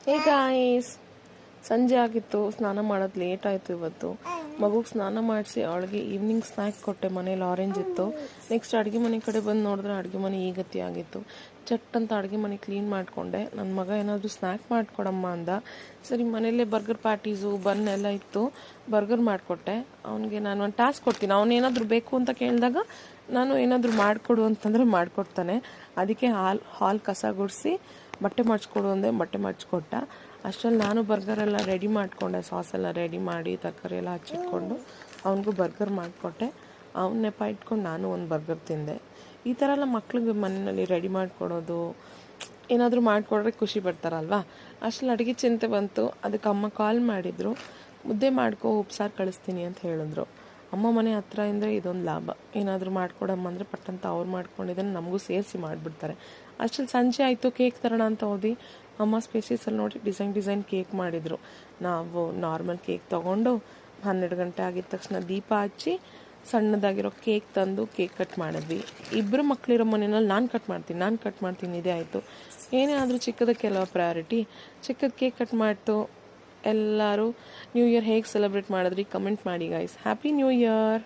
Hey guys, ಸಂಜೆ ಆಗಿತ್ತು. ಸ್ನಾನ ಮಾಡೋದು ಲೇಟ್ ಆಯಿತು ಇವತ್ತು. ಮಗುಗೆ ಸ್ನಾನ ಮಾಡಿಸಿ ಅವಳಿಗೆ ಈವ್ನಿಂಗ್ ಸ್ನ್ಯಾಕ್ ಕೊಟ್ಟೆ. ಮನೇಲಿ ಆರೆಂಜ್ ಇತ್ತು. ನೆಕ್ಸ್ಟ್ ಅಡುಗೆ ಮನೆ ಕಡೆ ಬಂದು ನೋಡಿದ್ರೆ ಅಡುಗೆ ಮನೆ ಈ ಗತಿ ಆಗಿತ್ತು. ಚಟ್ ಅಂತ ಅಡುಗೆ ಮನೆ ಕ್ಲೀನ್ ಮಾಡಿಕೊಂಡೆ. ನನ್ನ ಮಗ ಏನಾದರೂ ಸ್ನ್ಯಾಕ್ ಮಾಡಿಕೊಡಮ್ಮ ಅಂದ. ಸರಿ, ಮನೆಯಲ್ಲೇ ಬರ್ಗರ್ ಪ್ಯಾಟೀಸು ಬನ್ ಎಲ್ಲ ಇತ್ತು. ಬರ್ಗರ್ ಮಾಡಿಕೊಟ್ಟೆ. ಅವನಿಗೆ ನಾನು ಒಂದು ಟಾಸ್ಕ್ ಕೊಡ್ತೀನಿ. ಅವನೇನಾದರೂ ಬೇಕು ಅಂತ ಕೇಳಿದಾಗ ನಾನು ಏನಾದರೂ ಮಾಡಿಕೊಡು ಅಂತಂದರೆ ಮಾಡಿಕೊಡ್ತಾನೆ. ಅದಕ್ಕೆ ಹಾಲ್ ಕಸ ಗುಡಿಸಿ ಬಟ್ಟೆ ಮಡ್ಚ್ಕೊಡು ಅಂದೆ, ಬಟ್ಟೆ ಮಡ್ಚ್ಕೊಟ್ಟ. ಅಷ್ಟರಲ್ಲಿ ನಾನು ಬರ್ಗರೆಲ್ಲ ರೆಡಿ ಮಾಡಿಕೊಂಡೆ. ಸಾಸೆಲ್ಲ ರೆಡಿ ಮಾಡಿ ತರಕಾರಿ ಎಲ್ಲ ಹಚ್ಚಿಟ್ಕೊಂಡು ಅವನಿಗೂ ಬರ್ಗರ್ ಮಾಡಿಕೊಟ್ಟೆ. ಅವನ ನೆಪ ಇಟ್ಕೊಂಡು ನಾನು ಒಂದು ಬರ್ಗರ್ ತಿಂದೆ. ಈ ಥರ ಎಲ್ಲ ಮಕ್ಳಿಗೆ ಮನೆಯಲ್ಲಿ ರೆಡಿ ಮಾಡಿಕೊಡೋದು, ಏನಾದರೂ ಮಾಡಿಕೊಡ್ರೆ ಖುಷಿ ಪಡ್ತಾರಲ್ವಾ. ಅಷ್ಟರಲ್ಲಿ ಅಡುಗೆ ಚಿಂತೆ ಬಂತು. ಅದಕ್ಕೆ ಅಮ್ಮ ಕಾಲ್ ಮಾಡಿದರು. ಮುದ್ದೆ ಮಾಡ್ಕೊ, ಉಪ್ಸಾರು ಕಳಿಸ್ತೀನಿ ಅಂತ ಹೇಳಿದ್ರು. ಅಮ್ಮ ಮನೆ ಹತ್ರ ಅಂದರೆ ಇದೊಂದು ಲಾಭ. ಏನಾದರೂ ಮಾಡ್ಕೊಡಮ್ಮ ಅಂದರೆ ಪಟ್ಟಂತ ಅವ್ರು ಮಾಡ್ಕೊಂಡಿದ್ದನ್ನು ನಮಗೂ ಸೇರಿಸಿ ಮಾಡಿಬಿಡ್ತಾರೆ. ಅಷ್ಟರಲ್ಲಿ ಸಂಜೆ ಆಯಿತು. ಕೇಕ್ ತರೋಣ ಅಂತ ಹೋದ್ವಿ. ಅಮ್ಮ ಸ್ಪೇಸಿಸಲ್ಲಿ ನೋಡಿ ಡಿಸೈನ್ ಕೇಕ್ ಮಾಡಿದರು. ನಾವು ನಾರ್ಮಲ್ ಕೇಕ್ ತೊಗೊಂಡು 12 ಗಂಟೆ ಆಗಿದ ತಕ್ಷಣ ದೀಪ ಹಚ್ಚಿ ಸಣ್ಣದಾಗಿರೋ ಕೇಕ್ ತಂದು ಕೇಕ್ ಕಟ್ ಮಾಡಿದ್ವಿ. ಇಬ್ಬರು ಮಕ್ಕಳಿರೋ ಮನೆಯಲ್ಲಿ ನಾನು ಕಟ್ ಮಾಡ್ತೀನಿ ಇದೇ ಆಯಿತು. ಏನೇ ಆದರೂ ಚಿಕ್ಕದಕ್ಕೆಲ್ಲ ಪ್ರಯಾರಿಟಿ. ಚಿಕ್ಕದ ಕೇಕ್ ಕಟ್ ಮಾಡ್ತು. ಎಲ್ಲರೂ ನ್ಯೂ ಇಯರ್ ಹೇಗೆ ಸೆಲೆಬ್ರೇಟ್ ಮಾಡಿದ್ರಿ ಕಮೆಂಟ್ ಮಾಡಿ ಗೈಸ್. Happy new year.